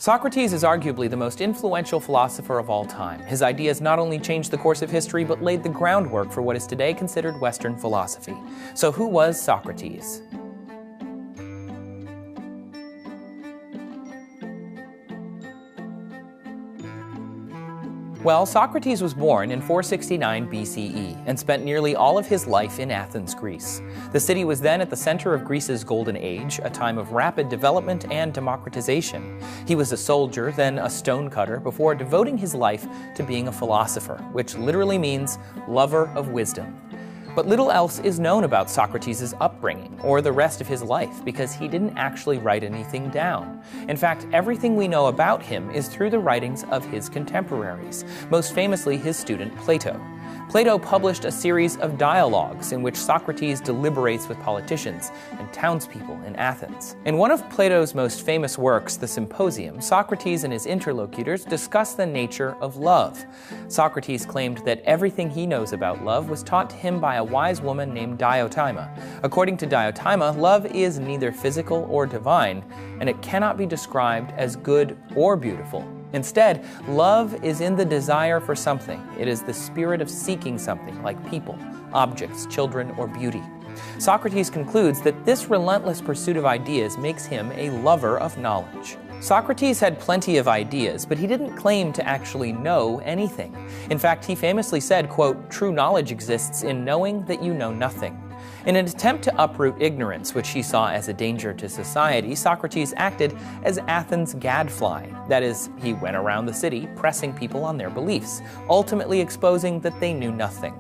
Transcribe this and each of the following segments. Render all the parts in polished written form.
Socrates is arguably the most influential philosopher of all time. His ideas not only changed the course of history, but laid the groundwork for what is today considered Western philosophy. So who was Socrates? Well, Socrates was born in 469 BCE and spent nearly all of his life in Athens, Greece. The city was then at the center of Greece's golden age, a time of rapid development and democratization. He was a soldier, then a stonecutter, before devoting his life to being a philosopher, which literally means lover of wisdom. But little else is known about Socrates' upbringing or the rest of his life because he didn't actually write anything down. In fact, everything we know about him is through the writings of his contemporaries, most famously his student Plato. Plato published a series of dialogues in which Socrates deliberates with politicians and townspeople in Athens. In one of Plato's most famous works, the Symposium, Socrates and his interlocutors discuss the nature of love. Socrates claimed that everything he knows about love was taught to him by a wise woman named Diotima. According to Diotima, love is neither physical or divine, and it cannot be described as good or beautiful. Instead, love is in the desire for something. It is the spirit of seeking something, like people, objects, children, or beauty. Socrates concludes that this relentless pursuit of ideas makes him a lover of knowledge. Socrates had plenty of ideas, but he didn't claim to actually know anything. In fact, he famously said, quote, "True knowledge exists in knowing that you know nothing." In an attempt to uproot ignorance, which he saw as a danger to society, Socrates acted as Athens' gadfly. That is, he went around the city pressing people on their beliefs, ultimately exposing that they knew nothing.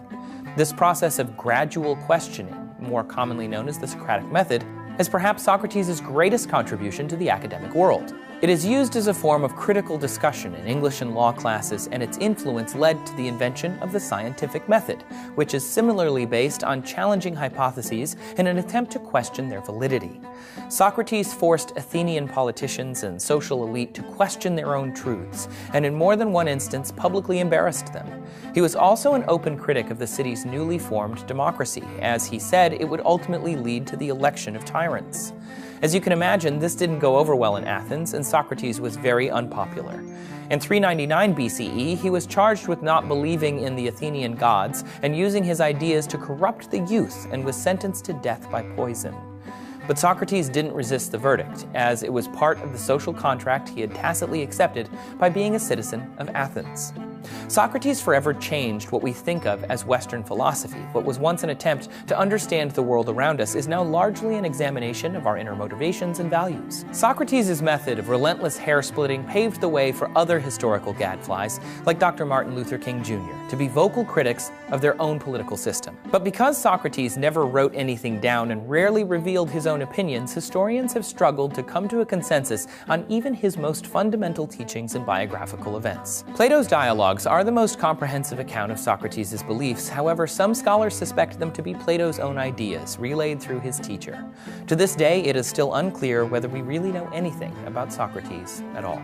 This process of gradual questioning, more commonly known as the Socratic Method, is perhaps Socrates' greatest contribution to the academic world. It is used as a form of critical discussion in English and law classes, and its influence led to the invention of the scientific method, which is similarly based on challenging hypotheses in an attempt to question their validity. Socrates forced Athenian politicians and social elite to question their own truths, and in more than one instance publicly embarrassed them. He was also an open critic of the city's newly formed democracy, as he said it would ultimately lead to the election of tyrants. As you can imagine, this didn't go over well in Athens, and Socrates was very unpopular. In 399 BCE, he was charged with not believing in the Athenian gods and using his ideas to corrupt the youth, and was sentenced to death by poison. But Socrates didn't resist the verdict, as it was part of the social contract he had tacitly accepted by being a citizen of Athens. Socrates forever changed what we think of as Western philosophy. What was once an attempt to understand the world around us is now largely an examination of our inner motivations and values. Socrates' method of relentless hair-splitting paved the way for other historical gadflies, like Dr. Martin Luther King Jr., to be vocal critics of their own political system. But because Socrates never wrote anything down and rarely revealed his own opinions, historians have struggled to come to a consensus on even his most fundamental teachings and biographical events. Plato's dialogues are the most comprehensive account of Socrates' beliefs. However, some scholars suspect them to be Plato's own ideas, relayed through his teacher. To this day, it is still unclear whether we really know anything about Socrates at all.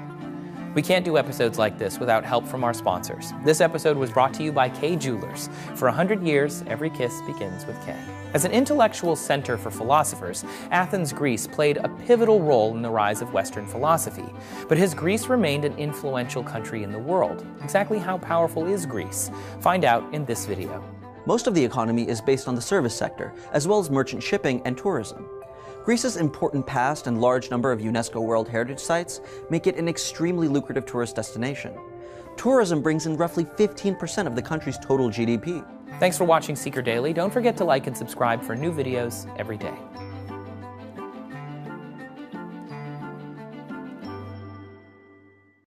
We can't do episodes like this without help from our sponsors. This episode was brought to you by K Jewelers. For 100 years, every kiss begins with K. As an intellectual center for philosophers, Athens, Greece played a pivotal role in the rise of Western philosophy. But has Greece remained an influential country in the world? Exactly how powerful is Greece? Find out in this video. Most of the economy is based on the service sector, as well as merchant shipping and tourism. Greece's important past and large number of UNESCO World Heritage Sites make it an extremely lucrative tourist destination. Tourism brings in roughly 15% of the country's total GDP. Thanks for watching Seeker Daily. Don't forget to like and subscribe for new videos every day.